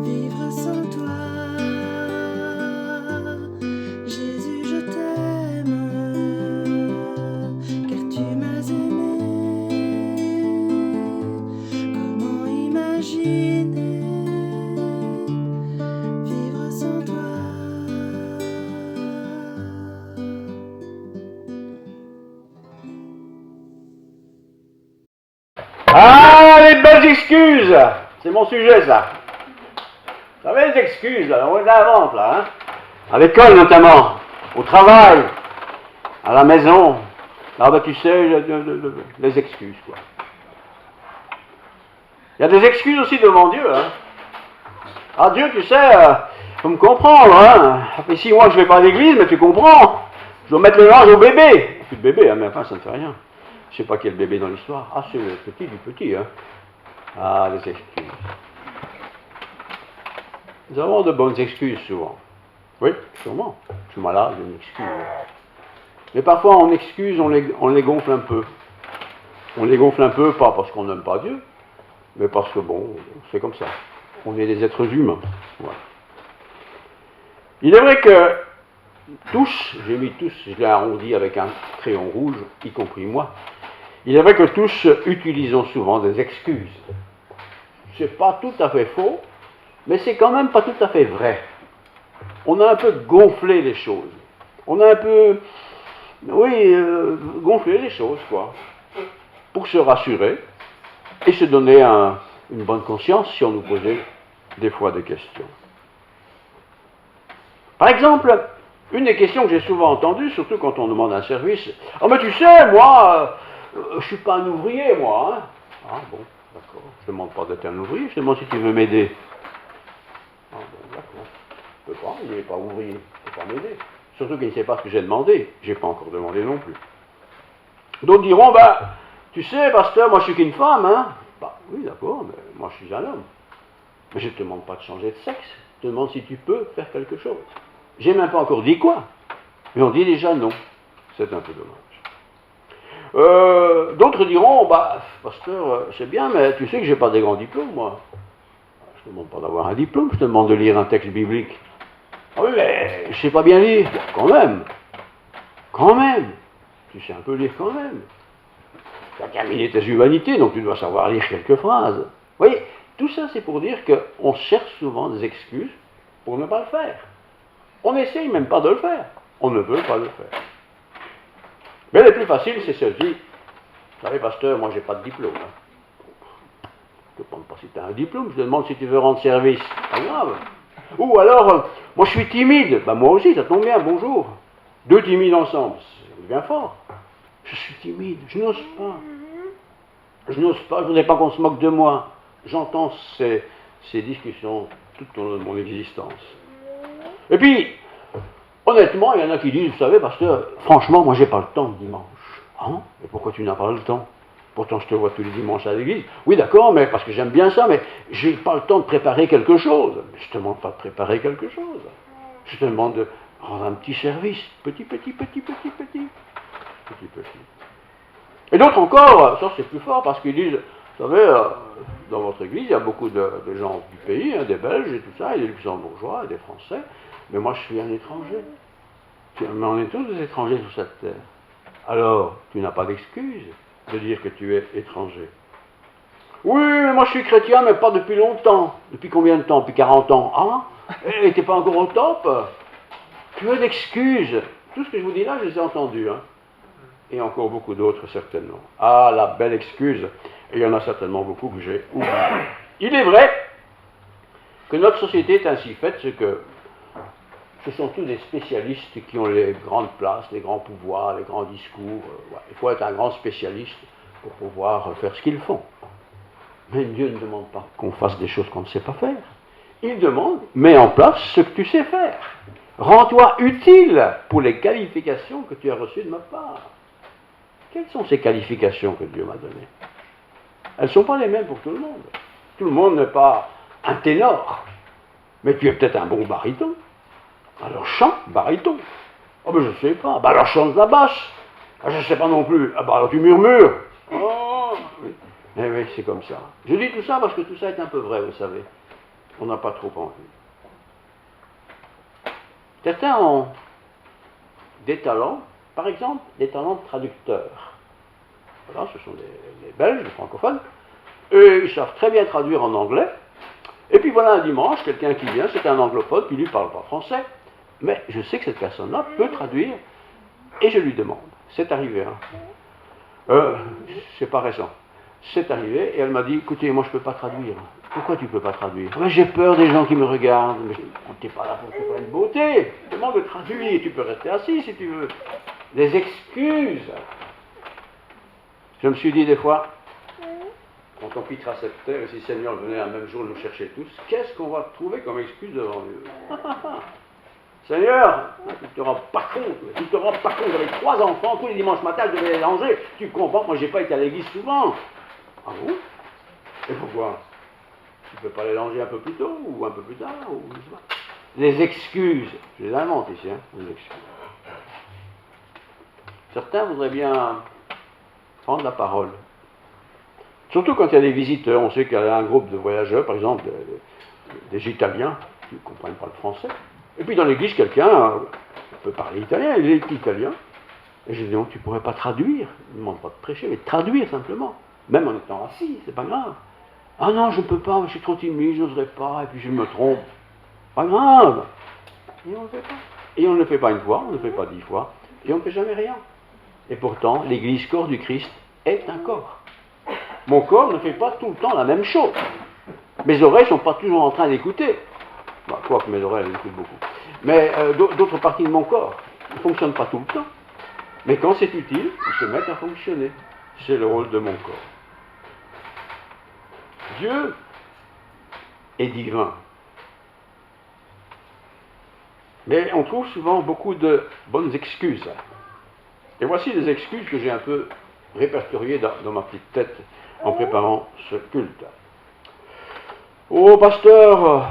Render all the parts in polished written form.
vivre sans toi. Jésus, je t'aime, car tu m'as aimé. Comment imaginer vivre sans toi? Ah, les belles excuses! C'est mon sujet, ça. Vous savez, les excuses, là, on les invente, là, hein? À l'école, notamment, au travail, à la maison. Ah, ben, tu sais, les excuses, quoi. Il y a des excuses aussi devant Dieu, hein? Ah, Dieu, tu sais, faut me comprendre, hein? Et si moi, je vais pas à l'église, mais tu comprends. Je dois mettre le linge au bébé. Plus de bébé, hein, mais enfin, ça ne fait rien. Je sais pas quel bébé dans l'histoire. Ah, c'est le petit du petit, hein. Ah, les excuses. Nous avons de bonnes excuses souvent. Oui, sûrement. Je suis malade, j'ai une excuse. Mais parfois, en excuses, on les gonfle un peu. On les gonfle un peu, pas parce qu'on n'aime pas Dieu, mais parce que, bon, c'est comme ça. On est des êtres humains. Voilà. Il est vrai que tous, j'ai mis tous, je l'ai arrondi avec un crayon rouge, y compris moi, il est vrai que tous utilisons souvent des excuses. C'est pas tout à fait faux, mais c'est quand même pas tout à fait vrai. On a un peu gonflé les choses. On a un peu, oui, gonflé les choses, quoi. Pour se rassurer et se donner une bonne conscience si on nous posait des fois des questions. Par exemple, une des questions que j'ai souvent entendues, surtout quand on demande un service, « Ah, mais tu sais, moi, je ne suis pas un ouvrier, moi. Hein. » Ah bon, d'accord. Je ne demande pas d'être un ouvrier, je te demande si tu veux m'aider. Ah bon, d'accord. Je ne peux pas, il n'est pas ouvrier, il ne peut pas m'aider. Surtout qu'il ne sait pas ce que j'ai demandé. Je n'ai pas encore demandé non plus. D'autres diront, bah, tu sais, pasteur, moi je suis qu'une femme, hein. Bah oui, d'accord, mais moi je suis un homme. Mais je ne te demande pas de changer de sexe, je te demande si tu peux faire quelque chose. J'ai même pas encore dit quoi, mais on dit déjà non. C'est un peu dommage. D'autres diront, bah, pasteur, c'est bien, mais tu sais que j'ai pas des grands diplômes, moi. Je te demande pas d'avoir un diplôme, je te demande de lire un texte biblique. Ah oui, mais je sais pas bien lire. Bon, quand même. Quand même. Tu sais un peu lire quand même. Tu as terminé tes humanités, donc tu dois savoir lire quelques phrases. Vous voyez, tout ça c'est pour dire qu'on cherche souvent des excuses pour ne pas le faire. On n'essaye même pas de le faire. On ne veut pas le faire. Mais le plus facile, c'est celle-ci. Vous savez, pasteur, moi j'ai pas de diplôme. Hein. Je ne te demande pas si tu as un diplôme, je te demande si tu veux rendre service. Pas grave. Ou alors, moi je suis timide. Ben moi aussi, ça tombe bien, bonjour. Deux timides ensemble, c'est bien fort. Je suis timide, je n'ose pas. Je n'ose pas, je ne voudrais pas qu'on se moque de moi. J'entends ces discussions tout au long de mon existence. Et puis, honnêtement, il y en a qui disent, vous savez, pasteur, franchement, moi j'ai pas le temps le dimanche. Hein? Et pourquoi tu n'as pas le temps? Pourtant, je te vois tous les dimanches à l'église. Oui, d'accord, mais parce que j'aime bien ça, mais j'ai pas le temps de préparer quelque chose. Mais je te demande pas de préparer quelque chose. Je te demande de rendre un petit service. Petit. Et d'autres encore, ça c'est plus fort, parce qu'ils disent, vous savez, dans votre église, il y a beaucoup de gens du pays, hein, des Belges et tout ça, et des Luxembourgeois, et des Français, mais moi je suis un étranger. Mais on est tous des étrangers sur cette terre. Alors, tu n'as pas d'excuse de dire que tu es étranger. Oui, mais moi je suis chrétien, mais pas depuis longtemps. Depuis combien de temps? Depuis 40 ans. Ah, et t'es pas encore au top? Tu as d'excuses. Tout ce que je vous dis là, je les ai entendus, hein. Et encore beaucoup d'autres, certainement. Ah, la belle excuse. Et il y en a certainement beaucoup que j'ai oublié. Il est vrai que notre société est ainsi faite, c'est que ce sont tous des spécialistes qui ont les grandes places, les grands pouvoirs, les grands discours. Ouais. Il faut être un grand spécialiste pour pouvoir faire ce qu'ils font. Mais Dieu ne demande pas qu'on fasse des choses qu'on ne sait pas faire. Il demande, mets en place ce que tu sais faire. Rends-toi utile pour les qualifications que tu as reçues de ma part. Quelles sont ces qualifications que Dieu m'a données? Elles ne sont pas les mêmes pour tout le monde. Tout le monde n'est pas un ténor. Mais tu es peut-être un bon baryton. Alors chante baryton. Oh ben je ne sais pas. Ben alors chante la basse. Ah, je ne sais pas non plus. Ah ben alors tu murmures. Oh, oui. Eh oui, c'est comme ça. Je dis tout ça parce que tout ça est un peu vrai, vous savez. On n'a pas trop envie. Certains ont des talents, par exemple, des talents de traducteurs. Voilà, ce sont des Belges, des francophones, et ils savent très bien traduire en anglais. Et puis voilà un dimanche, quelqu'un qui vient, c'est un anglophone qui lui parle pas français, mais je sais que cette personne-là peut traduire, et je lui demande. C'est arrivé, c'est pas récent. C'est arrivé, et elle m'a dit, écoutez, moi je peux pas traduire. Pourquoi tu peux pas traduire? J'ai peur des gens qui me regardent. Mais t'es pas là pour te faire une beauté. Demande de traduire, tu peux rester assis si tu veux. Des excuses. Je me suis dit des fois, quand on quittera cette terre, et si le Seigneur venait un même jour nous chercher tous, qu'est-ce qu'on va trouver comme excuse devant Dieu? Seigneur, tu ne te rends pas compte, tu ne te rends pas compte, j'avais 3 enfants, tous les dimanches matin, je devais les langer. Tu comprends, moi j'ai pas été à l'église souvent. Ah bon? Et pourquoi? Tu ne peux pas les langer un peu plus tôt, ou un peu plus tard, ou je sais pas. Les excuses, je les invente ici, les excuses. Certains voudraient bien prendre la parole. Surtout quand il y a des visiteurs, on sait qu'il y a un groupe de voyageurs, par exemple, des Italiens, qui ne comprennent pas le français. Et puis dans l'église, quelqu'un peut parler italien, il est italien. Et je dis, donc tu ne pourrais pas traduire, il ne demande pas de prêcher, mais de traduire simplement. Même en étant assis, c'est pas grave. Ah non, je ne peux pas, je suis trop timide, je n'oserais pas, et puis je me trompe. Pas grave. Et on ne le fait pas. Et on ne le fait pas une fois, on ne le fait pas 10 fois, et on ne fait jamais rien. Et pourtant, l'église corps du Christ est un corps. Mon corps ne fait pas tout le temps la même chose. Mes oreilles ne sont pas toujours en train d'écouter. Bah, quoique mes oreilles, elles écoutent beaucoup. Mais d'autres parties de mon corps ne fonctionnent pas tout le temps. Mais quand c'est utile, ils se mettent à fonctionner. C'est le rôle de mon corps. Dieu est divin. Mais on trouve souvent beaucoup de bonnes excuses. Et voici des excuses que j'ai un peu répertoriées dans ma petite tête en préparant ce culte. Oh, pasteur,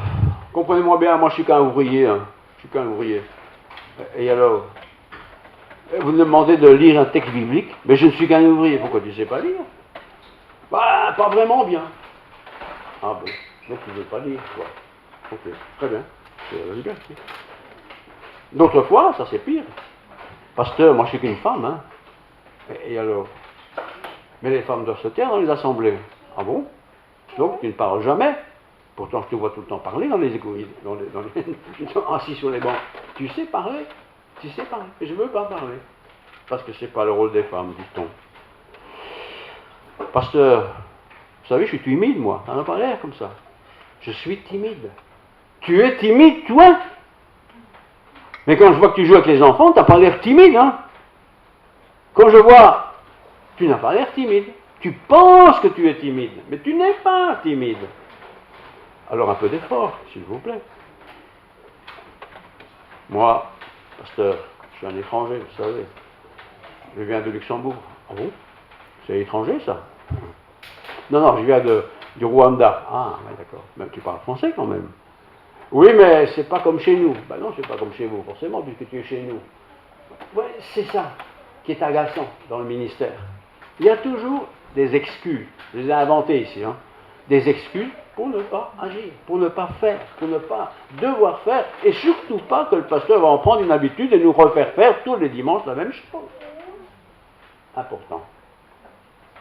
comprenez-moi bien, moi je suis qu'un ouvrier. Je suis qu'un ouvrier. Et alors, vous me demandez de lire un texte biblique, mais je ne suis qu'un ouvrier. Pourquoi tu ne sais pas lire? Bah, pas vraiment bien. Ah bon, donc tu ne veux pas lire, quoi. Ok, très bien. C'est la liberté. D'autres fois, ça c'est pire. Pasteur, moi je suis qu'une femme, Et alors? Mais les femmes doivent se taire dans les assemblées. Ah bon? Donc tu ne parles jamais. Pourtant je te vois tout le temps parler dans les écoles, assis sur les bancs. Tu sais parler? Tu sais parler. Mais je ne veux pas parler. Parce que ce n'est pas le rôle des femmes, dit-on. Pasteur, vous savez, je suis timide, moi. Ça n'a pas l'air comme ça. Je suis timide. Tu es timide, toi? Mais quand je vois que tu joues avec les enfants, tu n'as pas l'air timide, Quand je vois, tu n'as pas l'air timide. Tu penses que tu es timide, mais tu n'es pas timide. Alors un peu d'effort, s'il vous plaît. Moi, pasteur, je suis un étranger, vous savez. Je viens de Luxembourg. Ah bon? C'est étranger, ça? Non, je viens du Rwanda. Ah, ouais, d'accord. Mais tu parles français quand même. Oui, mais c'est pas comme chez nous. Ben non, c'est pas comme chez vous, forcément, puisque tu es chez nous. Ouais, c'est ça qui est agaçant dans le ministère. Il y a toujours des excuses. Je les ai inventées ici, Des excuses pour ne pas agir, pour ne pas faire, pour ne pas devoir faire, et surtout pas que le pasteur va en prendre une habitude et nous refaire faire tous les dimanches la même chose. Important.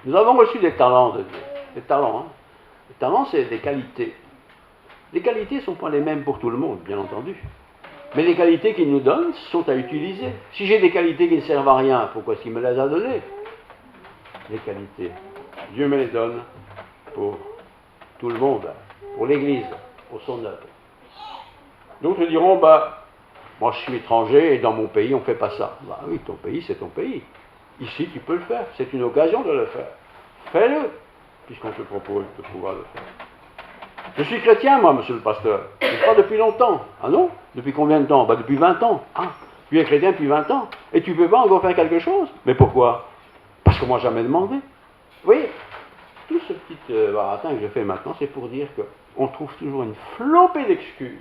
Nous avons reçu des talents de Dieu. Des talents, Les talents, c'est des qualités. Les qualités ne sont pas les mêmes pour tout le monde, bien entendu. Mais les qualités qu'il nous donne sont à utiliser. Si j'ai des qualités qui ne servent à rien, pourquoi est-ce qu'il me les a données? Les qualités. Dieu me les donne pour tout le monde, pour l'Église, pour son œuvre. D'autres diront, moi je suis étranger et dans mon pays on ne fait pas ça. Bah oui, ton pays c'est ton pays. Ici tu peux le faire, c'est une occasion de le faire. Fais-le, puisqu'on te propose de pouvoir le faire. Je suis chrétien, moi, monsieur le pasteur. Mais pas depuis longtemps. Ah non? Depuis combien de temps? Depuis 20 ans. Ah, tu es chrétien depuis 20 ans. Et tu ne peux pas encore faire quelque chose? Mais pourquoi? Parce qu'on ne m'a jamais demandé. Vous voyez, tout ce petit baratin que je fais maintenant, c'est pour dire qu'on trouve toujours une flopée d'excuses.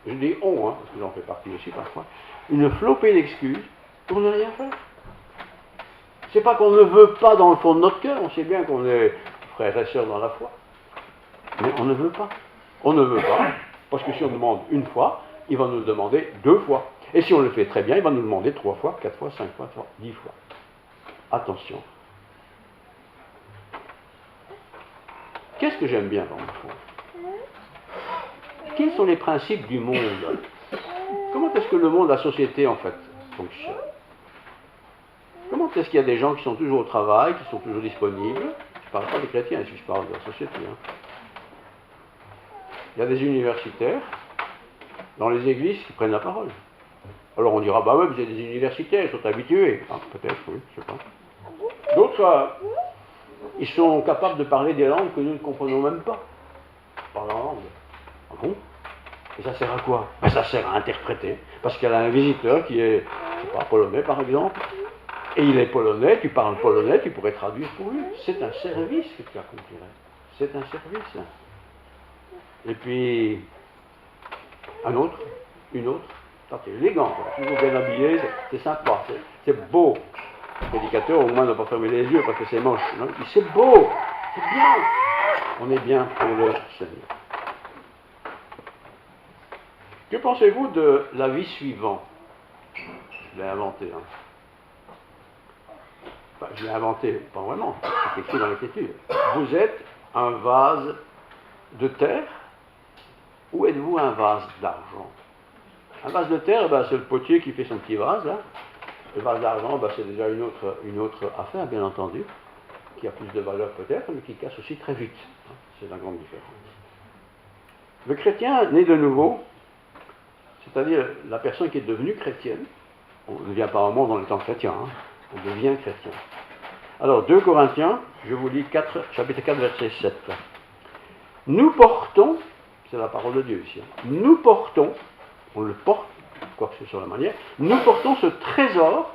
Je dis on, parce que j'en fais partie aussi parfois. Une flopée d'excuses pour ne rien faire. C'est pas qu'on ne veut pas dans le fond de notre cœur. On sait bien qu'on est frères et sœurs dans la foi. Mais on ne veut pas. On ne veut pas, parce que si on demande une fois, il va nous le demander 2 fois. Et si on le fait très bien, il va nous demander 3 fois, 4 fois, 5 fois, 10 fois. Attention. Qu'est-ce que j'aime bien dans le fond? Quels sont les principes du monde? Comment est-ce que le monde, la société, en fait, fonctionne? Comment est-ce qu'il y a des gens qui sont toujours au travail, qui sont toujours disponibles? Je ne parle pas des chrétiens, ici je parle de la société. Il y a des universitaires dans les églises qui prennent la parole. Alors on dira, bah ouais, vous êtes des universitaires, ils sont habitués. Ah, peut-être, oui, je ne sais pas. D'autres, ils sont capables de parler des langues que nous ne comprenons même pas. Parler en langue. Ah bon? Et ça sert à quoi? Ben, ça sert à interpréter. Parce qu'il y a un visiteur qui est, je sais pas, polonais par exemple, et il est polonais, tu parles polonais, tu pourrais traduire pour lui. C'est un service que tu accomplirais. C'est un service. Et puis, un autre, une autre. Ça, c'est élégant, quoi. Toujours bien habillé, c'est sympa, c'est beau. Le prédicateur, au moins, ne doit pas fermer les yeux parce que c'est moche. Non, c'est beau, c'est bien. On est bien pour le Seigneur. Que pensez-vous de la vie suivante? Je l'ai inventé. Enfin, je l'ai inventé, pas vraiment. C'est écrit dans l'Écriture. Vous êtes un vase de terre ou êtes-vous un vase d'argent? Un vase de terre, ben, c'est le potier qui fait son petit vase. Là. Le vase d'argent, ben, c'est déjà une autre affaire, bien entendu, qui a plus de valeur peut-être, mais qui casse aussi très vite. C'est la grande différence. Le chrétien né de nouveau, c'est-à-dire la personne qui est devenue chrétienne, on ne devient pas un monde en étant chrétien, on devient chrétien. Alors, 2 Corinthiens, je vous lis chapitre 4, verset 7. Nous portons, c'est la parole de Dieu ici, nous portons, on le porte, quoi que ce soit la manière, nous portons ce trésor.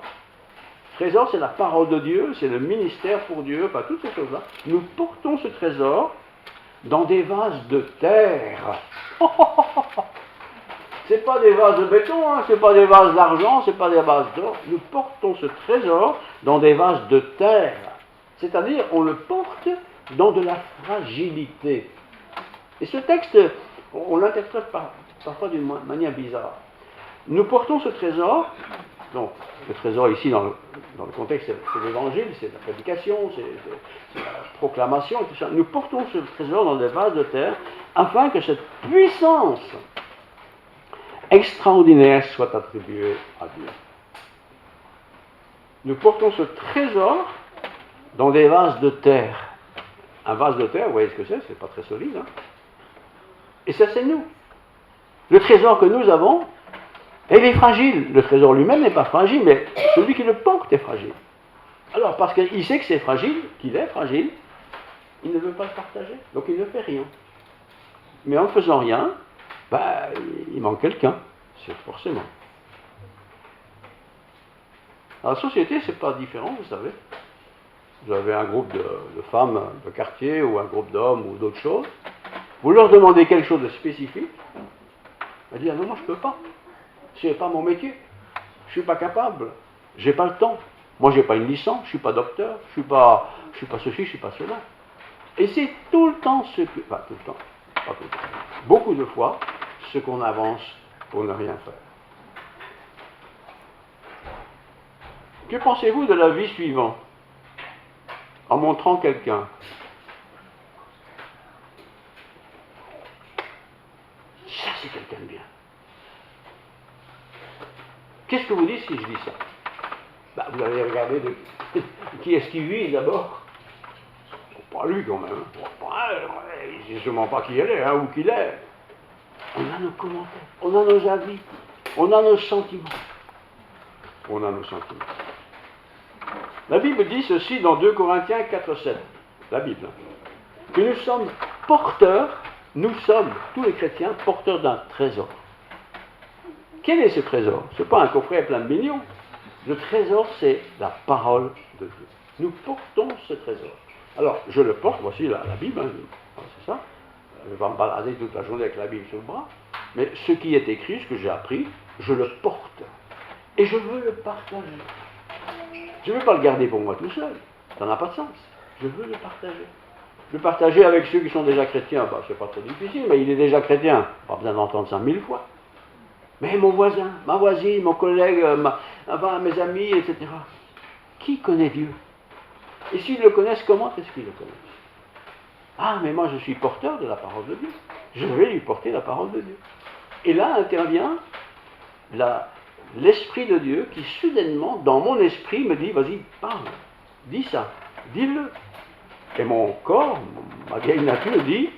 Trésor, c'est la parole de Dieu, c'est le ministère pour Dieu, enfin toutes ces choses-là. Nous portons ce trésor dans des vases de terre. C'est pas des vases de béton, c'est pas des vases d'argent, c'est pas des vases d'or. Nous portons ce trésor dans des vases de terre. C'est-à-dire, on le porte dans de la fragilité. Et ce texte, on l'interprète parfois d'une manière bizarre. Nous portons ce trésor, donc le trésor ici dans le contexte c'est l'évangile, c'est la prédication, c'est la proclamation et tout ça. Nous portons ce trésor dans des vases de terre afin que cette puissance extraordinaire soit attribuée à Dieu. Nous portons ce trésor dans des vases de terre. Un vase de terre, vous voyez ce que c'est pas très solide. Et ça, c'est nous. Le trésor que nous avons, il est fragile. Le trésor lui-même n'est pas fragile, mais celui qui le porte est fragile. Alors, parce qu'il sait que c'est fragile, qu'il est fragile, il ne veut pas le partager, donc il ne fait rien. Mais en ne faisant rien, il manque quelqu'un, c'est forcément. Alors, la société, c'est pas différent, vous savez. Vous avez un groupe de femmes de quartier, ou un groupe d'hommes, ou d'autres choses. Vous leur demandez quelque chose de spécifique, elle dit, ah non, moi je ne peux pas. Ce n'est pas mon métier. Je ne suis pas capable. Je n'ai pas le temps. Moi, je n'ai pas une licence, je ne suis pas docteur, je ne suis pas ceci, je ne suis pas cela. Et c'est tout le temps tout le temps, pas tout le temps. Beaucoup de fois, ce qu'on avance pour ne rien faire. Que pensez-vous de la vie suivante? En montrant quelqu'un. Ça, c'est quelqu'un de bien. Qu'est-ce que vous dites si je dis ça? Vous allez regarder qui est-ce qui vit d'abord. Pas lui quand même. Je ne sais pas qui elle est, ou qui il est. On a nos commentaires, on a nos avis, on a nos sentiments. On a nos sentiments. La Bible dit ceci dans 2 Corinthiens 4,7. La Bible. Que nous sommes porteurs, nous sommes, tous les chrétiens, porteurs d'un trésor. Quel est ce trésor? Ce n'est pas un coffret plein de millions. Le trésor, c'est la parole de Dieu. Nous portons ce trésor. Alors, je le porte, voici la Bible, c'est ça. Je ne vais pas me balader toute la journée avec la Bible sur le bras. Mais ce qui est écrit, ce que j'ai appris, je le porte. Et je veux le partager. Je ne veux pas le garder pour moi tout seul. Ça n'a pas de sens. Je veux le partager. Le partager avec ceux qui sont déjà chrétiens, bah, c'est pas trop difficile, mais il est déjà chrétien. Pas besoin d'entendre ça 1000 fois. Mais mon voisin, ma voisine, mon collègue, mes amis, etc. Qui connaît Dieu? Et s'ils le connaissent, comment est-ce qu'ils le connaissent? Ah, mais moi je suis porteur de la parole de Dieu. Je vais lui porter la parole de Dieu. Et là intervient l'Esprit de Dieu qui soudainement, dans mon esprit, me dit, vas-y, parle, dis ça, dis-le. Et mon corps, ma vieille nature dit,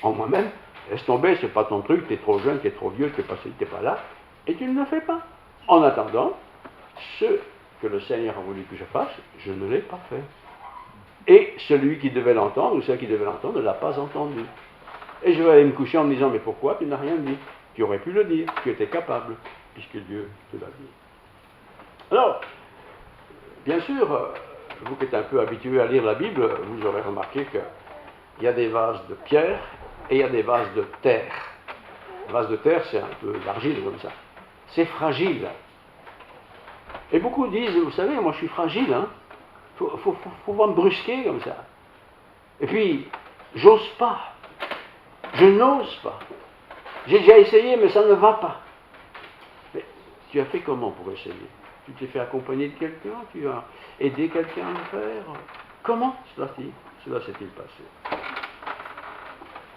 en moi-même, laisse tomber, c'est pas ton truc, t'es trop jeune, t'es trop vieux, t'es pas là, et tu ne le fais pas. En attendant, ce que le Seigneur a voulu que je fasse, je ne l'ai pas fait. Et celui qui devait l'entendre, ou celle qui devait l'entendre, ne l'a pas entendu. Et je vais aller me coucher en me disant, mais pourquoi tu n'as rien dit? Tu aurais pu le dire, tu étais capable, puisque Dieu te l'a dit. Alors, bien sûr, vous qui êtes un peu habitués à lire la Bible, vous aurez remarqué qu'il y a des vases de pierre et il y a des vases de terre. Les vases de terre, c'est un peu d'argile comme ça. C'est fragile. Et beaucoup disent, vous savez, moi je suis fragile, hein. Faut pas me brusquer comme ça. Et puis, j'ose pas. Je n'ose pas. J'ai déjà essayé, mais ça ne va pas. Mais tu as fait comment pour essayer? Tu t'es fait accompagner de quelqu'un? Tu as aidé quelqu'un à le faire? Comment cela s'est-il passé?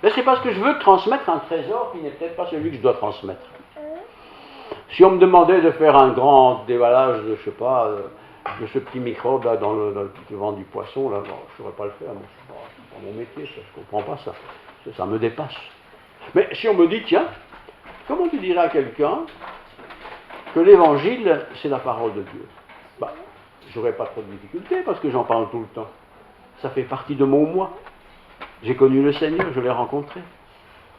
Mais c'est parce que je veux transmettre un trésor qui n'est peut-être pas celui que je dois transmettre. Si on me demandait de faire un grand déballage de, je sais pas, de ce petit microbe là dans le ventre du poisson, là, bon, je ne saurais pas le faire. C'est pas mon métier, ça, je ne comprends pas ça. Ça me dépasse. Mais si on me dit, tiens, comment tu dirais à quelqu'un que l'évangile, c'est la parole de Dieu? Bah, j'aurais pas trop de difficultés parce que j'en parle tout le temps. Ça fait partie de mon moi. J'ai connu le Seigneur, je l'ai rencontré.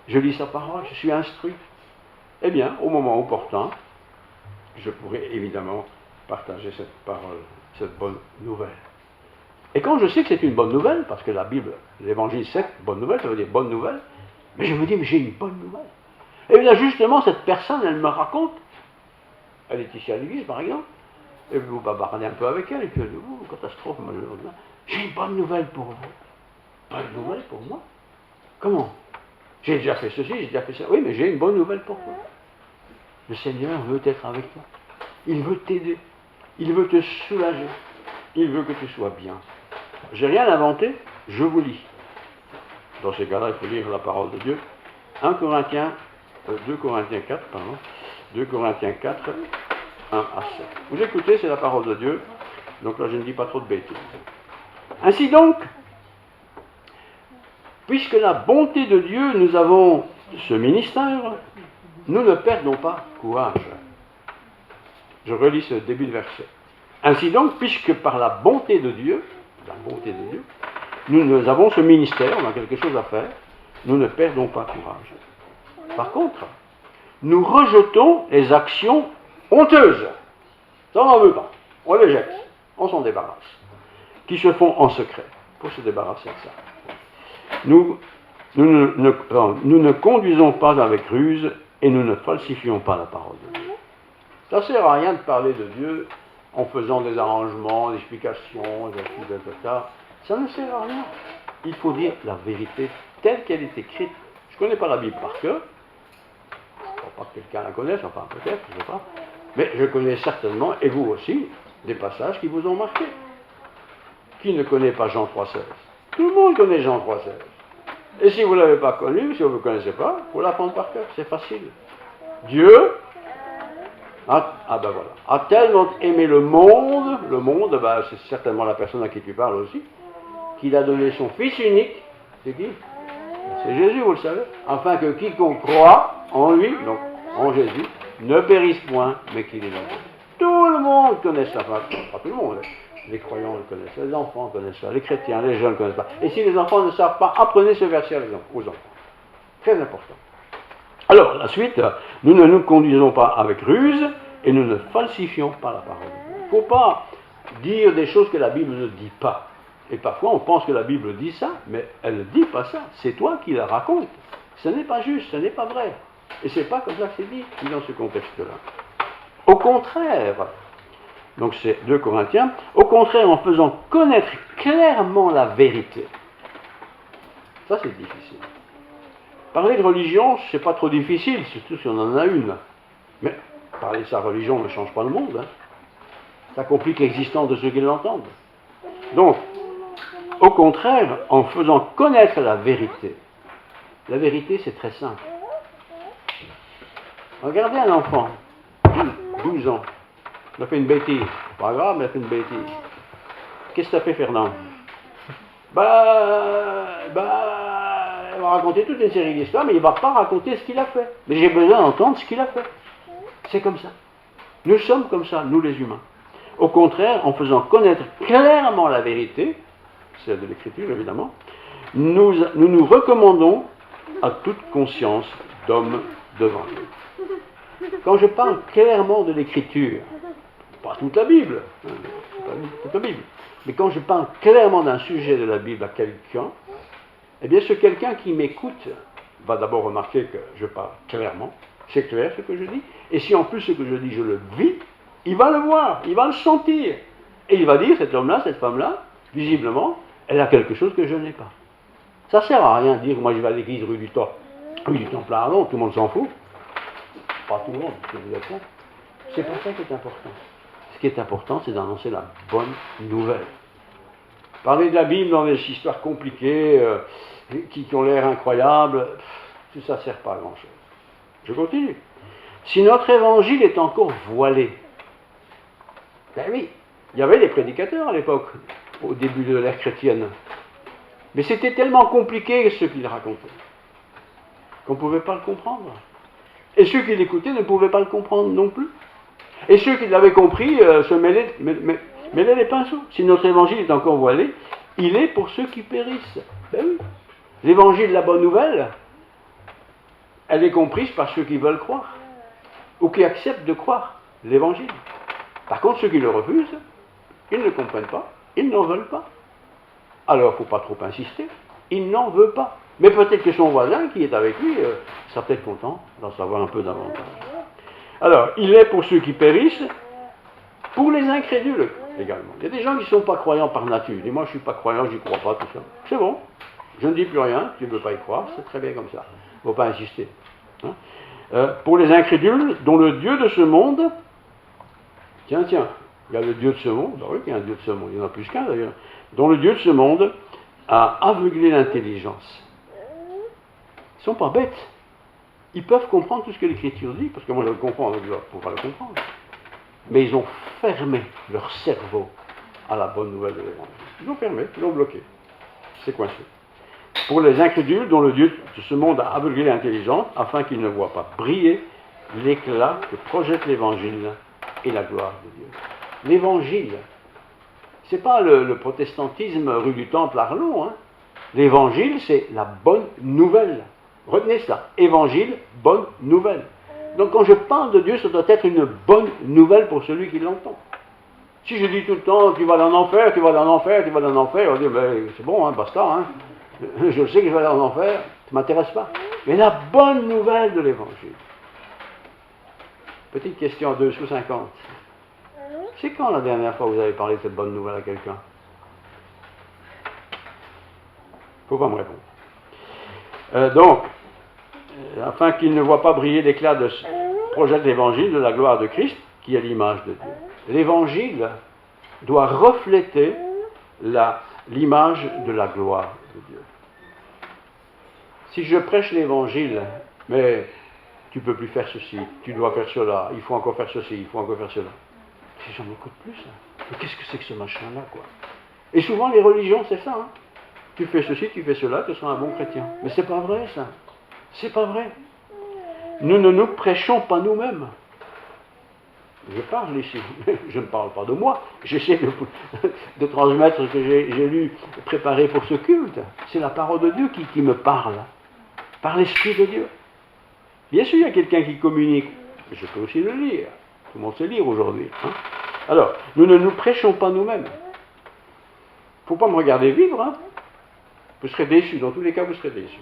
Je lis sa parole, je suis instruit. Eh bien, au moment opportun, je pourrais évidemment partager cette parole, cette bonne nouvelle. Et quand je sais que c'est une bonne nouvelle, parce que la Bible, l'évangile, c'est bonne nouvelle, ça veut dire bonne nouvelle, mais je me dis, mais j'ai une bonne nouvelle. Et bien justement, cette personne, elle me raconte, elle est ici à l'église par exemple, et vous bavarder un peu avec elle, et puis elle dit, oh, catastrophe, malheureusement, j'ai une bonne nouvelle pour vous. Bonne nouvelle pour moi? Comment? J'ai déjà fait ceci, j'ai déjà fait ça. Oui, mais j'ai une bonne nouvelle pour toi. Le Seigneur veut être avec toi. Il veut t'aider. Il veut te soulager. Il veut que tu sois bien. J'ai rien inventé, je vous lis. Dans ces cas-là, il faut lire la parole de Dieu. 2 Corinthiens 4, pardon. 2 Corinthiens 4, 1 à 7. Vous écoutez, c'est la parole de Dieu. Donc là, je ne dis pas trop de bêtises. Ainsi donc, puisque la bonté de Dieu, nous avons ce ministère, nous ne perdons pas courage. Je relis ce début de verset. Ainsi donc, puisque par la bonté de Dieu, nous avons ce ministère, on a quelque chose à faire, nous ne perdons pas courage. Par contre, nous rejetons les actions honteuses. Ça, on n'en veut pas. On les jette. On s'en débarrasse. Qui se font en secret. Pour se débarrasser de ça. Nous ne conduisons pas avec ruse et nous ne falsifions pas la parole de Dieu. Ça ne sert à rien de parler de Dieu en faisant des arrangements, des explications, des ça. Ça ne sert à rien. Il faut dire la vérité telle qu'elle est écrite. Je ne connais pas la Bible par cœur. Je ne crois pas que quelqu'un la connaisse, enfin peut-être, je ne sais pas. Mais je connais certainement, et vous aussi, des passages qui vous ont marqué. Qui ne connaît pas Jean 3,16? Tout le monde connaît Jean 3,16. Et si vous ne l'avez pas connu, si vous ne le connaissez pas, il faut l'apprendre par cœur, c'est facile. Dieu a tellement aimé le monde, c'est certainement la personne à qui tu parles aussi, qu'il a donné son Fils unique, c'est qui? C'est Jésus, vous le savez, afin que quiconque croit en lui, donc en Jésus, ne périsse point, mais qu'il ait la vie. Tout le monde connaît ça, enfin, pas tout le monde, les croyants le connaissent, les enfants connaissent ça, les chrétiens, les jeunes ne connaissent pas. Et si les enfants ne savent pas, apprenez ce verset aux enfants. Très important. Alors, la suite, nous ne nous conduisons pas avec ruse et nous ne falsifions pas la parole. Il ne faut pas dire des choses que la Bible ne dit pas. Et parfois, on pense que la Bible dit ça, mais elle ne dit pas ça. C'est toi qui la racontes. Ce n'est pas juste, ce n'est pas vrai. Et ce n'est pas comme ça que c'est dit dans ce contexte-là. Au contraire, donc c'est 2 Corinthiens, au contraire, en faisant connaître clairement la vérité, Ça, c'est difficile. Parler de religion, c'est pas trop difficile, surtout si on en a une. Mais parler de sa religion ne change pas le monde. Hein. Ça complique l'existence de ceux qui l'entendent. Donc, au contraire, en faisant connaître la vérité c'est très simple. Regardez un enfant, 12 ans, il a fait une bêtise. Pas grave, mais il a fait une bêtise. Qu'est-ce que ça fait, Fernand? Il va raconter toute une série d'histoires, mais il ne va pas raconter ce qu'il a fait. Mais j'ai besoin d'entendre ce qu'il a fait. C'est comme ça. Nous sommes comme ça, nous les humains. Au contraire, en faisant connaître clairement la vérité, celle de l'Écriture évidemment, nous nous recommandons à toute conscience d'homme devant Dieu. Quand je parle clairement de l'Écriture, pas toute la Bible, toute la Bible, mais quand je parle clairement d'un sujet de la Bible à quelqu'un, eh bien ce quelqu'un qui m'écoute va d'abord remarquer que je parle clairement, c'est clair ce que je dis, et si en plus ce que je dis je le vis, il va le voir, il va le sentir, et il va dire, cet homme-là, cette femme-là, visiblement, elle a quelque chose que je n'ai pas. Ça ne sert à rien de dire, moi je vais à l'église rue du Temple à Arlon, tout le monde s'en fout. Pas tout le monde, parce que vous êtes là. C'est pas ça qui est important. Ce qui est important, c'est d'annoncer la bonne nouvelle. Parler de la Bible dans des histoires compliquées, qui ont l'air incroyables, tout ça ne sert pas à grand-chose. Je continue. Si notre évangile est encore voilé, ben oui, il y avait des prédicateurs à l'époque, au début de l'ère chrétienne. Mais c'était tellement compliqué ce qu'ils racontaient, qu'on ne pouvait pas le comprendre. Et ceux qui l'écoutaient ne pouvaient pas le comprendre non plus. Et ceux qui l'avaient compris se mêlaient les pinceaux. Si notre évangile est encore voilé, il est pour ceux qui périssent. Ben oui. L'évangile, la bonne nouvelle, elle est comprise par ceux qui veulent croire, ou qui acceptent de croire l'évangile. Par contre, ceux qui le refusent, ils ne comprennent pas, ils n'en veulent pas. Alors, il ne faut pas trop insister, il n'en veut pas. Mais peut-être que son voisin qui est avec lui sera peut-être content d'en savoir un peu davantage. Alors, il est pour ceux qui périssent, pour les incrédules également. Il y a des gens qui ne sont pas croyants par nature. Et moi, je ne suis pas croyant, je n'y crois pas, tout ça. C'est bon, je ne dis plus rien, tu ne veux pas y croire, c'est très bien comme ça. Il ne faut pas insister. Hein? Pour les incrédules, dont le Dieu de ce monde, tiens, il y a le Dieu de ce monde, bah oui, il y a un Dieu de ce monde, il y en a plus qu'un d'ailleurs, dont le Dieu de ce monde a aveuglé l'intelligence. Ils ne sont pas bêtes. Ils peuvent comprendre tout ce que l'Écriture dit, parce que moi je le comprends, donc je ne peux pas le comprendre. Mais ils ont fermé leur cerveau à la bonne nouvelle de l'Évangile. Ils l'ont fermé, ils l'ont bloqué. C'est coincé. Pour les incrédules, dont le Dieu de ce monde a aveuglé l'intelligence, afin qu'ils ne voient pas briller l'éclat que projette l'Évangile et la gloire de Dieu. L'Évangile, ce n'est pas le protestantisme rue du Temple à Arlon. Hein. L'Évangile, c'est la bonne nouvelle. Retenez ça. Évangile, bonne nouvelle. Donc quand je parle de Dieu, ça doit être une bonne nouvelle pour celui qui l'entend. Si je dis tout le temps, tu vas aller en enfer, tu vas aller en enfer, tu vas aller en enfer, on va dire, ben, c'est bon, hein, basta, hein. Je sais que je vais aller en enfer, ça ne m'intéresse pas. Mais la bonne nouvelle de l'Évangile. Petite question 2 sous 50. C'est quand la dernière fois que vous avez parlé de cette bonne nouvelle à quelqu'un? Il ne faut pas me répondre. Donc, afin qu'il ne voit pas briller l'éclat de ce projet de l'Évangile, de la gloire de Christ, qui est l'image de Dieu. L'Évangile doit refléter l'image de la gloire de Dieu. Si je prêche l'Évangile, mais tu ne peux plus faire ceci, tu dois faire cela, il faut encore faire ceci, il faut encore faire cela. Les gens n'écoutent plus ça. Mais qu'est-ce que c'est que ce machin-là, quoi? Et souvent, les religions, c'est ça. Hein? Tu fais ceci, tu fais cela, tu seras un bon chrétien. Mais c'est pas vrai, ça. C'est pas vrai. Nous ne nous prêchons pas nous-mêmes. Je parle ici. Je ne parle pas de moi. J'essaie de transmettre ce que j'ai lu, préparé pour ce culte. C'est la parole de Dieu qui me parle. Par l'Esprit de Dieu. Bien sûr, il y a quelqu'un qui communique. Je peux aussi le lire. Tout le monde sait lire aujourd'hui. Hein? Alors, nous ne nous prêchons pas nous-mêmes. Il ne faut pas me regarder vivre. Hein? Vous serez déçus. Dans tous les cas, vous serez déçus.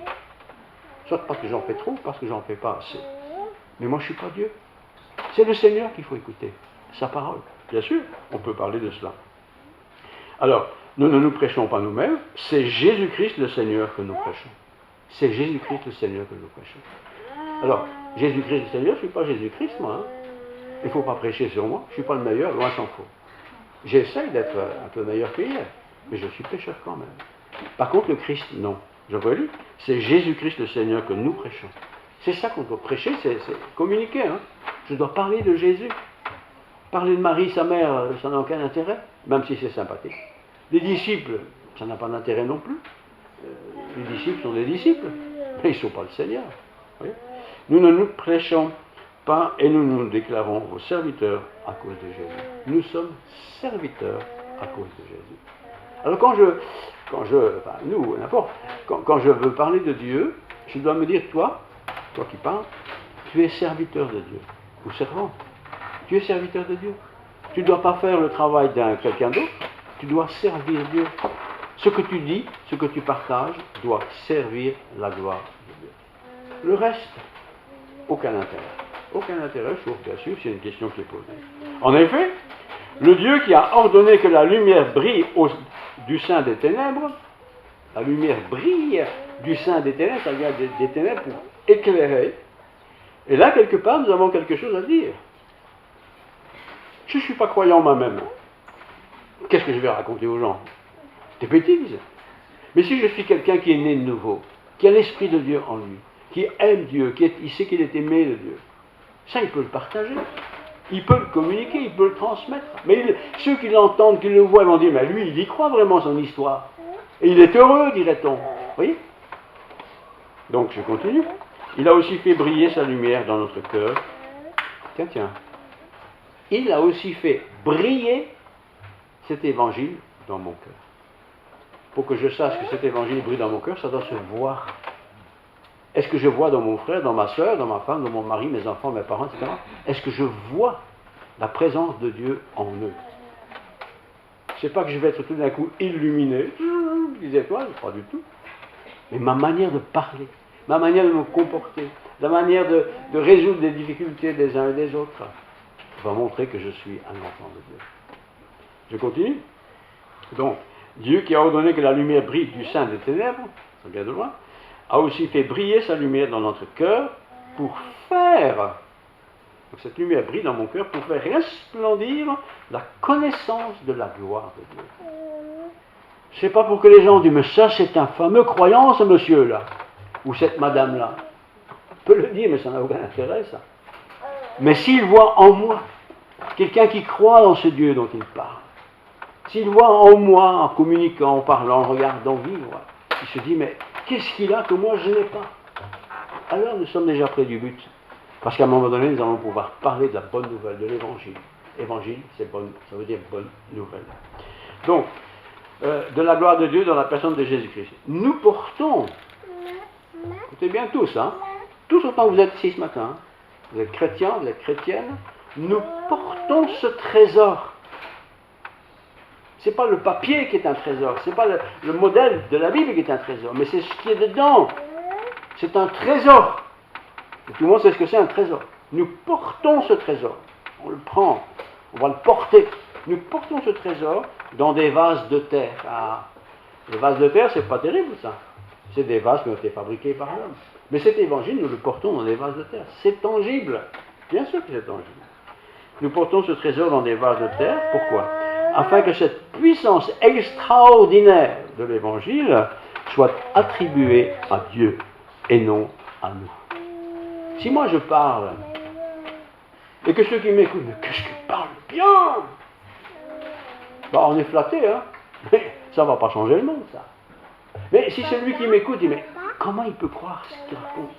Soit parce que j'en fais trop, parce que j'en fais pas assez. Mais moi, je ne suis pas Dieu. C'est le Seigneur qu'il faut écouter. Sa parole. Bien sûr, on peut parler de cela. Alors, Nous ne nous prêchons pas nous-mêmes, c'est Jésus-Christ le Seigneur que nous prêchons. C'est Jésus-Christ le Seigneur que nous prêchons. Alors, Jésus-Christ le Seigneur, je ne suis pas Jésus-Christ, moi. Hein. Il ne faut pas prêcher sur moi, je ne suis pas le meilleur, loin s'en faut. J'essaye d'être un peu meilleur qu'hier, mais je suis pécheur quand même. Par contre, le Christ, non. Je relis, c'est Jésus-Christ le Seigneur que nous prêchons. C'est ça qu'on doit prêcher, c'est communiquer. Hein. Je dois parler de Jésus. Parler de Marie, sa mère, ça n'a aucun intérêt, même si c'est sympathique. Les disciples, ça n'a pas d'intérêt non plus. Les disciples sont des disciples, mais ils ne sont pas le Seigneur. Voyez, nous ne nous prêchons pas et nous nous déclarons vos serviteurs à cause de Jésus. Nous sommes serviteurs à cause de Jésus. Alors quand je veux parler de Dieu, je dois me dire, toi qui parles, tu es serviteur de Dieu, ou servant. Tu es serviteur de Dieu. Tu ne dois pas faire le travail d'un quelqu'un d'autre, tu dois servir Dieu. Ce que tu dis, ce que tu partages, doit servir la gloire de Dieu. Le reste, aucun intérêt. Aucun intérêt, sauf bien sûr, c'est une question qui est posée. En effet, le Dieu qui a ordonné que la lumière brille du sein des ténèbres, la lumière brille du sein des ténèbres, ça vient des ténèbres pour éclairer. Et là, quelque part, nous avons quelque chose à dire. Je ne suis pas croyant moi-même. Qu'est-ce que je vais raconter aux gens? Des bêtises. Mais si je suis quelqu'un qui est né de nouveau, qui a l'Esprit de Dieu en lui, qui aime Dieu, il sait qu'il est aimé de Dieu, ça, il peut le partager. Il peut le communiquer, il peut le transmettre. Mais ceux qui l'entendent, qui le voient, vont dire, mais lui, il y croit vraiment son histoire. Et il est heureux, dirait-on. Vous voyez? Donc, je continue. Il a aussi fait briller sa lumière dans notre cœur. Tiens. Il a aussi fait briller cet évangile dans mon cœur. Pour que je sache que cet évangile brille dans mon cœur, ça doit se voir. Est-ce que je vois dans mon frère, dans ma soeur, dans ma femme, dans mon mari, mes enfants, mes parents, etc. Est-ce que je vois la présence de Dieu en eux? Ce n'est pas que je vais être tout d'un coup illuminé, des étoiles, pas du tout. Mais ma manière de parler, ma manière de me comporter, la manière de résoudre les difficultés des uns et des autres, va montrer que je suis un enfant de Dieu. Je continue. Donc, Dieu qui a ordonné que la lumière brille du sein des ténèbres, ça vient de loin, a aussi fait briller sa lumière dans notre cœur pour faire, donc cette lumière brille dans mon cœur, pour faire resplendir la connaissance de la gloire de Dieu. C'est pas pour que les gens disent, mais ça c'est un fameux croyant ce monsieur-là, ou cette madame-là. On peut le dire, mais ça n'a aucun intérêt ça. Mais s'il voit en moi quelqu'un qui croit dans ce Dieu dont il parle, s'il voit en moi, en communiquant, en parlant, en regardant vivre, il se dit, mais qu'est-ce qu'il a que moi je n'ai pas? Alors nous sommes déjà près du but. Parce qu'à un moment donné, nous allons pouvoir parler de la bonne nouvelle, de l'évangile. Évangile, ça veut dire bonne nouvelle. Donc, de la gloire de Dieu dans la personne de Jésus-Christ. Nous portons, écoutez bien tous, hein, tous autant que vous êtes ici ce matin, hein, vous êtes chrétiens, vous êtes chrétiennes, nous portons ce trésor. Ce n'est pas le papier qui est un trésor, ce n'est pas le modèle de la Bible qui est un trésor, mais c'est ce qui est dedans. C'est un trésor. Et tout le monde sait ce que c'est un trésor. Nous portons ce trésor. On le prend, on va le porter. Nous portons ce trésor dans des vases de terre. Ah, les vases de terre, c'est pas terrible ça. C'est des vases qui ont été fabriqués par l'homme. Mais cet évangile, nous le portons dans des vases de terre. C'est tangible. Bien sûr que c'est tangible. Nous portons ce trésor dans des vases de terre. Pourquoi? Afin que cette puissance extraordinaire de l'évangile soit attribuée à Dieu et non à nous. Si moi je parle, et que ceux qui m'écoutent, mais qu'est-ce qu'il parle bien, bah on est flatté, hein, mais ça ne va pas changer le monde, ça. Mais si celui qui m'écoute dit, mais comment il peut croire ce qu'il raconte?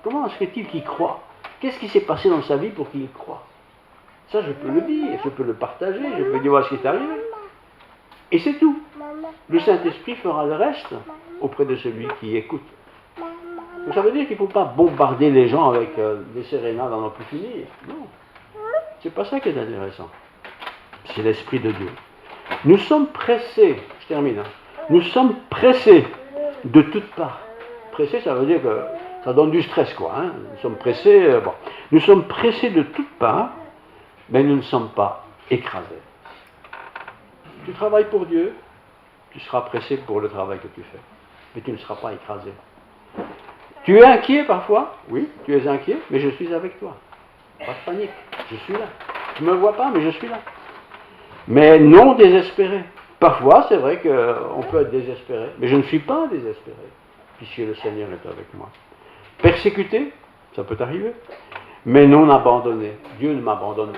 Comment se fait-il qu'il croit? Qu'est-ce qui s'est passé dans sa vie pour qu'il croie? Ça, je peux le dire, je peux le partager, je peux dire voilà ce qui est arrivé. Et c'est tout. Le Saint-Esprit fera le reste auprès de celui qui écoute. Donc ça veut dire qu'il ne faut pas bombarder les gens avec des sérénades à n'en plus finir. Non. C'est pas ça qui est intéressant. C'est l'Esprit de Dieu. Nous sommes pressés, je termine, hein. Nous sommes pressés de toutes parts. Pressés, ça veut dire que ça donne du stress, quoi. Hein. Nous sommes pressés, bon. Nous sommes pressés de toutes parts, mais nous ne sommes pas écrasés. Tu travailles pour Dieu, tu seras pressé pour le travail que tu fais. Mais tu ne seras pas écrasé. Tu es inquiet parfois? Oui, tu es inquiet, mais je suis avec toi. Pas de panique, je suis là. Tu ne me vois pas, mais je suis là. Mais non désespéré. Parfois, c'est vrai qu'on peut être désespéré, mais je ne suis pas désespéré, puisque le Seigneur est avec moi. Persécuté, ça peut arriver, mais non abandonné. Dieu ne m'abandonne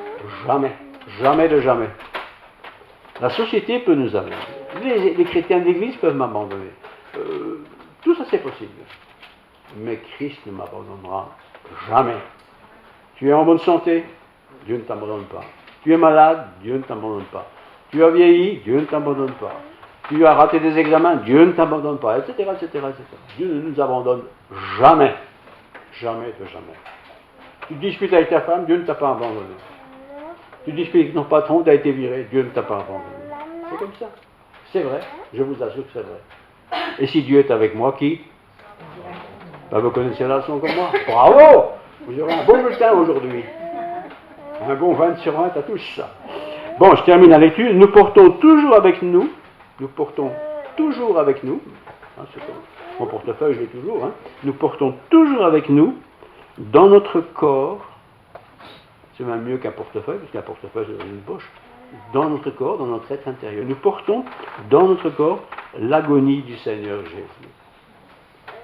jamais, jamais de jamais. La société peut nous abandonner. Les chrétiens d'église peuvent m'abandonner. Tout ça, c'est possible. Mais Christ ne m'abandonnera jamais. Tu es en bonne santé, Dieu ne t'abandonne pas. Tu es malade, Dieu ne t'abandonne pas. Tu as vieilli, Dieu ne t'abandonne pas. Tu as raté des examens, Dieu ne t'abandonne pas, etc., etc., etc. Dieu ne nous abandonne jamais. Jamais de jamais. Tu discutes avec ta femme, Dieu ne t'a pas abandonné. Tu discutes avec ton patron, tu as été viré, Dieu ne t'a pas abandonné. C'est comme ça. C'est vrai, je vous assure que c'est vrai. Et si Dieu est avec moi, qui? Ben, vous connaissez la leçon comme moi. Bravo! Vous aurez un bon bulletin aujourd'hui. Un bon 20 sur 20 à tous ça. Bon, je termine la lecture. Nous portons toujours avec nous, hein, c'est comme mon portefeuille, je l'ai toujours, hein, nous portons toujours avec nous, dans notre corps, c'est même mieux qu'un portefeuille, parce qu'un portefeuille c'est dans une poche, dans notre corps, dans notre être intérieur, nous portons dans notre corps l'agonie du Seigneur Jésus.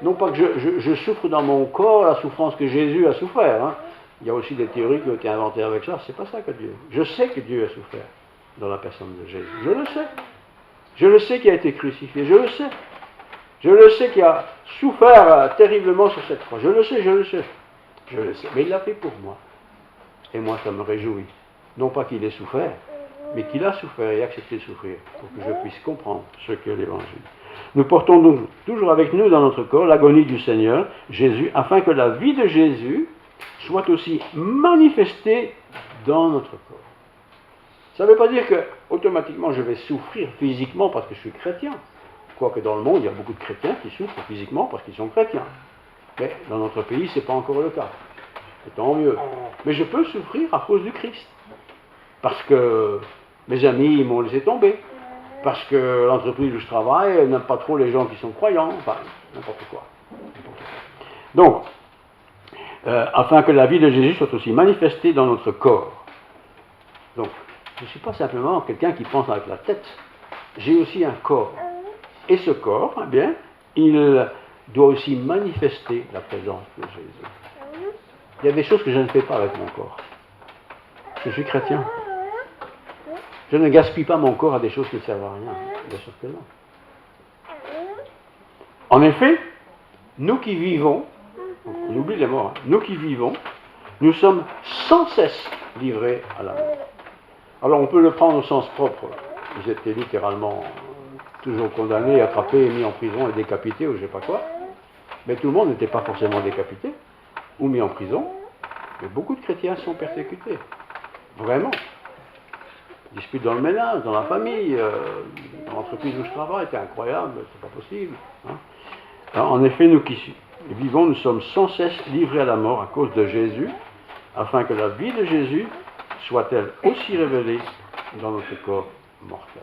Non pas que je souffre dans mon corps la souffrance que Jésus a souffert, hein. Il y a aussi des théories qui ont été inventées avec ça, c'est pas ça que Dieu. Je sais que Dieu a souffert dans la personne de Jésus, je le sais. Je le sais qu'il a été crucifié, je le sais. Je le sais qu'il a souffert terriblement sur cette croix, je le sais. Mais il l'a fait pour moi. Et moi, ça me réjouit. Non pas qu'il ait souffert, mais qu'il a souffert et accepté de souffrir, pour que je puisse comprendre ce qu'est l'Évangile. Nous portons donc toujours avec nous dans notre corps l'agonie du Seigneur, Jésus, afin que la vie de Jésus soit aussi manifestée dans notre corps. Ça ne veut pas dire que automatiquement je vais souffrir physiquement parce que je suis chrétien. Quoique dans le monde, il y a beaucoup de chrétiens qui souffrent physiquement parce qu'ils sont chrétiens. Mais dans notre pays, ce n'est pas encore le cas. Et tant mieux. Mais je peux souffrir à cause du Christ. Parce que mes amis m'ont laissé tomber. Parce que l'entreprise où je travaille n'aime pas trop les gens qui sont croyants. Enfin, n'importe quoi. Donc, afin que la vie de Jésus soit aussi manifestée dans notre corps. Donc, je ne suis pas simplement quelqu'un qui pense avec la tête. J'ai aussi un corps. Et ce corps, eh bien, il doit aussi manifester la présence de Jésus. Il y a des choses que je ne fais pas avec mon corps. Je suis chrétien. Je ne gaspille pas mon corps à des choses qui ne servent à rien. Bien sûr que non. En effet, nous qui vivons, on oublie les morts, hein, nous qui vivons, nous sommes sans cesse livrés à la mort. Alors on peut le prendre au sens propre. Ils étaient littéralement toujours condamnés, attrapés, mis en prison et décapités ou je ne sais pas quoi. Mais tout le monde n'était pas forcément décapité ou mis en prison. Mais beaucoup de chrétiens sont persécutés. Vraiment. Disputes dans le ménage, dans la famille, dans l'entreprise où je travaille, c'est incroyable, c'est pas possible. Hein. Alors, en effet, nous qui vivons, nous sommes sans cesse livrés à la mort à cause de Jésus, afin que la vie de Jésus soit-elle aussi révélée dans notre corps mortel.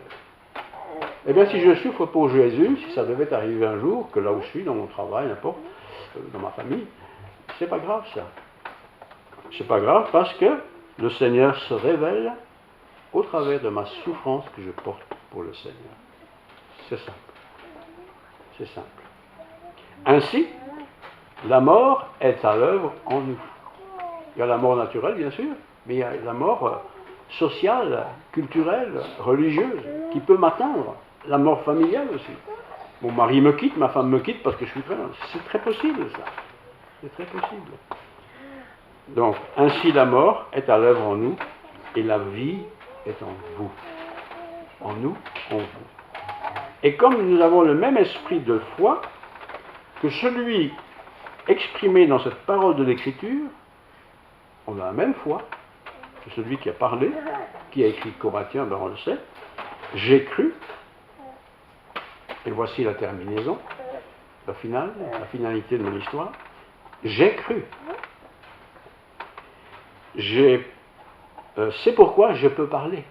Eh bien, si je souffre pour Jésus, si ça devait arriver un jour, que là où je suis, dans mon travail, n'importe, dans ma famille, c'est pas grave ça. C'est pas grave parce que le Seigneur se révèle au travers de ma souffrance que je porte pour le Seigneur. C'est simple. C'est simple. Ainsi, la mort est à l'œuvre en nous. Il y a la mort naturelle, bien sûr, mais il y a la mort sociale, culturelle, religieuse, qui peut m'atteindre. La mort familiale aussi. Mon mari me quitte, ma femme me quitte parce que je suis très... C'est très possible, ça. C'est très possible. Donc, ainsi la mort est à l'œuvre en nous, et la vie est en vous. En nous, en vous. Et comme nous avons le même esprit de foi, que celui exprimé dans cette parole de l'Écriture, on a la même foi que celui qui a parlé, qui a écrit Corinthiens, ben on le sait, j'ai cru, et voici la terminaison, la finalité de mon histoire, j'ai cru. C'est pourquoi je peux parler.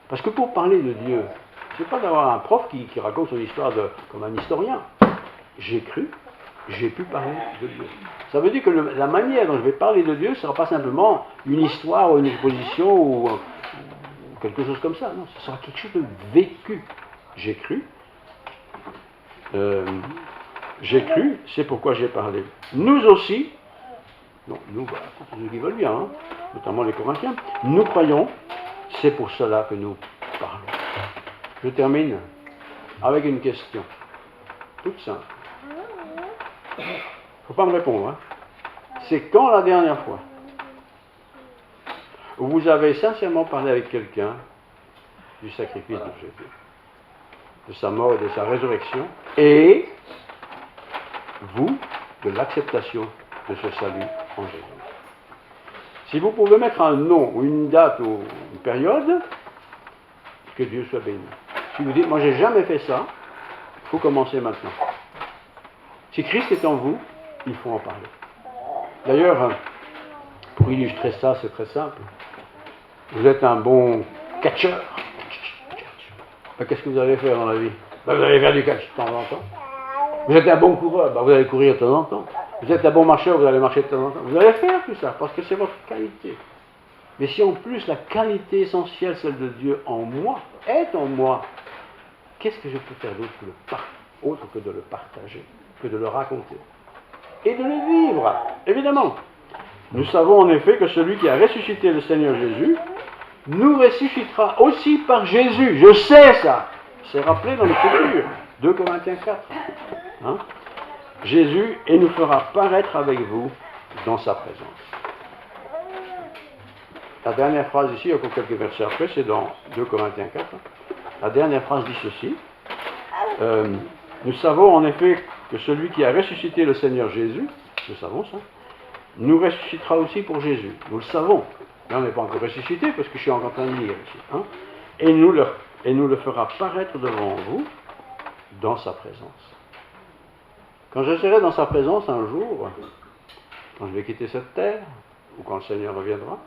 Parce que pour parler de Dieu, C'est pas d'avoir un prof qui raconte son histoire comme un historien. J'ai cru, j'ai pu parler de Dieu. Ça veut dire que la manière dont je vais parler de Dieu ne sera pas simplement une histoire ou une exposition ou quelque chose comme ça. Non, ce sera quelque chose de vécu. J'ai cru. C'est pourquoi j'ai parlé. Nous aussi, non, nous, voilà, tous ceux qui veulent bien, hein, notamment les Corinthiens, nous croyons, c'est pour cela que nous parlons. Je termine avec une question, toute simple. Il ne faut pas me répondre. Hein. C'est quand la dernière fois où vous avez sincèrement parlé avec quelqu'un du sacrifice de Jésus, de sa mort et de sa résurrection, et vous, de l'acceptation de ce salut en Jésus. Si vous pouvez mettre un nom ou une date ou une période, que Dieu soit béni. Si vous dites, moi j'ai jamais fait ça, il faut commencer maintenant. Si Christ est en vous, il faut en parler. D'ailleurs, pour illustrer ça, c'est très simple. Vous êtes un bon catcheur. Qu'est-ce que vous allez faire dans la vie? Vous allez faire du catch de temps en temps. Vous êtes un bon coureur, vous allez courir de temps en temps. Vous êtes un bon marcheur, vous allez marcher de temps en temps. Vous allez faire tout ça, parce que c'est votre qualité. Mais si en plus la qualité essentielle, celle de Dieu en moi, est en moi, qu'est-ce que je peux faire d'autre autre que de le partager, que de le raconter et de le vivre, évidemment. Nous savons en effet que celui qui a ressuscité le Seigneur Jésus nous ressuscitera aussi par Jésus. Je sais ça. C'est rappelé dans l'Écriture. 2 Corinthiens 4. Hein? Jésus, et nous fera paraître avec vous dans sa présence. La dernière phrase ici, encore quelques versets après, c'est dans 2 Corinthiens 4. La dernière phrase dit ceci. Nous savons en effet que celui qui a ressuscité le Seigneur Jésus, nous savons ça, nous ressuscitera aussi pour Jésus. Nous le savons. Mais on n'est pas encore ressuscité parce que je suis encore en train de lire ici. Hein? Et nous le fera paraître devant vous dans sa présence. Quand je serai dans sa présence un jour, quand je vais quitter cette terre, ou quand le Seigneur reviendra,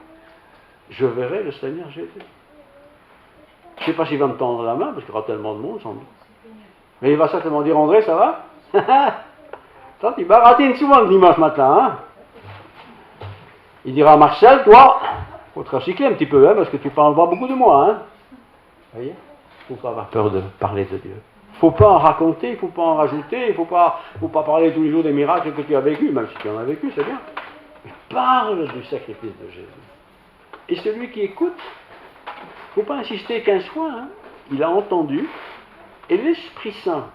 je verrai le Seigneur Jésus. Je ne sais pas s'il va me tendre la main, parce qu'il y aura tellement de monde sans doute. Mais il va certainement dire, André, ça va? Toi, tu baratines souvent le dimanche matin, hein? Il dira, Marcel, toi, faut te recycler un petit peu, hein, parce que tu parles pas beaucoup de moi, hein? Vous voyez? Il ne faut pas avoir peur de parler de Dieu. Il ne faut pas en raconter, il ne faut pas en rajouter, il ne faut pas parler tous les jours des miracles que tu as vécu, même si tu en as vécu, c'est bien. Mais parle du sacrifice de Jésus. Et celui qui écoute, il ne faut pas insister 15 fois, hein, il a entendu, et l'Esprit Saint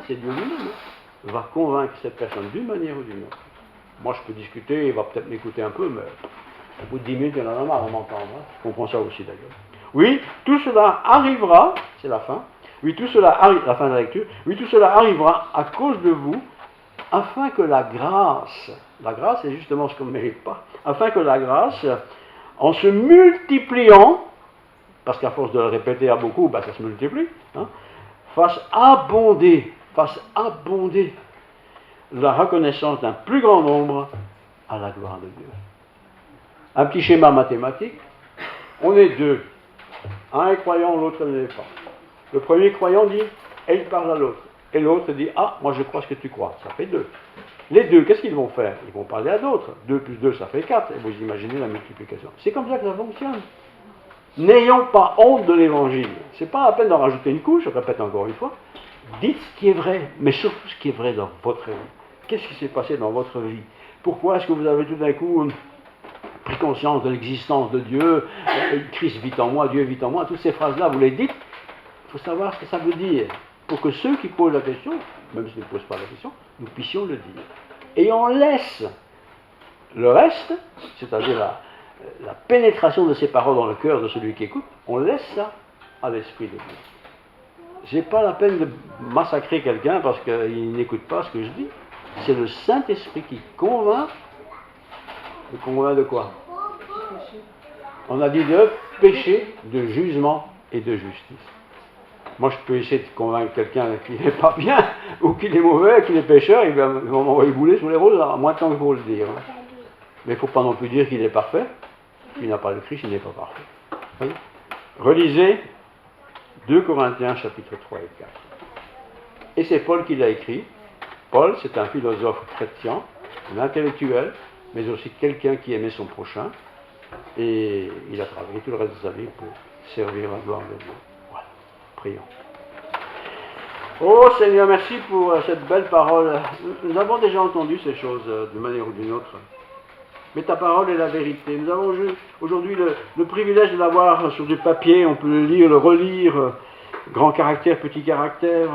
c'est Dieu lui-même, hein, va convaincre cette personne d'une manière ou d'une autre. Moi je peux discuter, il va peut-être m'écouter un peu, mais au bout de 10 minutes, il en a marre de m'entendre. Hein. Je comprends ça aussi d'ailleurs. Oui, tout cela arrivera, c'est la fin, oui, tout cela arrive, la fin de la lecture, oui, tout cela arrivera à cause de vous, afin que la grâce est justement ce qu'on ne mérite pas, afin que la grâce, en se multipliant, parce qu'à force de le répéter à beaucoup, ça se multiplie, hein, fasse abonder la reconnaissance d'un plus grand nombre à la gloire de Dieu. Un petit schéma mathématique, on est deux. Un est croyant, l'autre ne l'est pas. Le premier croyant dit, et il parle à l'autre. Et l'autre dit, ah, moi je crois ce que tu crois. Ça fait 2. Les deux, qu'est-ce qu'ils vont faire? Ils vont parler à d'autres. 2 plus 2, ça fait 4. Et vous imaginez la multiplication. C'est comme ça que ça fonctionne. N'ayons pas honte de l'évangile. C'est pas la peine d'en rajouter une couche, je répète encore une fois. Dites ce qui est vrai, mais surtout ce qui est vrai dans votre vie. Qu'est-ce qui s'est passé dans votre vie? Pourquoi est-ce que vous avez tout d'un coup pris conscience de l'existence de Dieu? Christ vit en moi, Dieu vit en moi. Toutes ces phrases-là, vous les dites. Il faut savoir ce que ça veut dire. Pour que ceux qui posent la question, même s'ils ne posent pas la question, nous puissions le dire. Et on laisse le reste, c'est-à-dire la pénétration de ces paroles dans le cœur de celui qui écoute, on laisse ça à l'Esprit de Dieu. Je n'ai pas la peine de massacrer quelqu'un parce qu'il n'écoute pas ce que je dis. C'est le Saint-Esprit qui convainc. Il convainc de quoi? On a dit de péché, de jugement et de justice. Moi, je peux essayer de convaincre quelqu'un qu'il n'est pas bien, ou qu'il est mauvais, qu'il est pécheur, il va m'envoyer bouler sous les roses, à moins de temps qu'il faut le dire. Mais il ne faut pas non plus dire qu'il est parfait. S'il n'a pas le Christ, il n'est pas parfait. Voyez? Relisez 2 Corinthiens chapitre 3 et 4. Et c'est Paul qui l'a écrit. Paul, c'est un philosophe chrétien, un intellectuel, mais aussi quelqu'un qui aimait son prochain. Et il a travaillé tout le reste de sa vie pour servir la gloire de Dieu. Voilà, prions. Oh Seigneur, merci pour cette belle parole. Nous avons déjà entendu ces choses d'une manière ou d'une autre. Mais ta parole est la vérité. Nous avons aujourd'hui le privilège de l'avoir sur du papier. On peut le lire, le relire, grand caractère, petit caractère.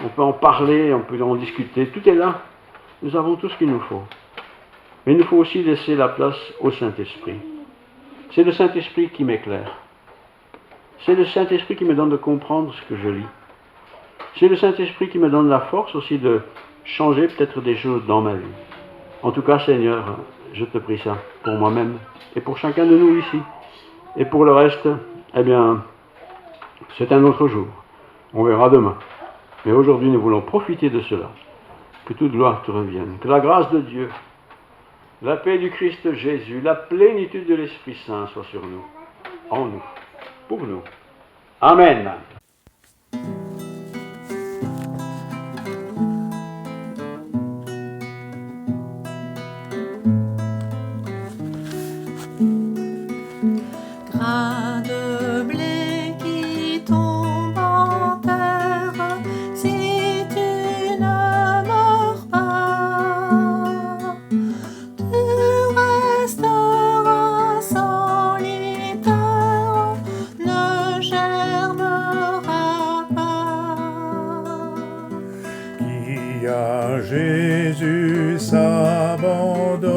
On peut en parler, on peut en discuter. Tout est là. Nous avons tout ce qu'il nous faut. Mais il nous faut aussi laisser la place au Saint-Esprit. C'est le Saint-Esprit qui m'éclaire. C'est le Saint-Esprit qui me donne de comprendre ce que je lis. C'est le Saint-Esprit qui me donne la force aussi de changer peut-être des choses dans ma vie. En tout cas, Seigneur, je te prie ça pour moi-même et pour chacun de nous ici. Et pour le reste, eh bien, c'est un autre jour. On verra demain. Mais aujourd'hui, nous voulons profiter de cela. Que toute gloire te revienne. Que la grâce de Dieu, la paix du Christ Jésus, la plénitude de l'Esprit Saint soit sur nous, en nous, pour nous. Amen. Grain de blé qui tombe en terre, si tu ne meurs pas, tu resteras solitaire, ne germeras pas. Qui à Jésus s'abandonne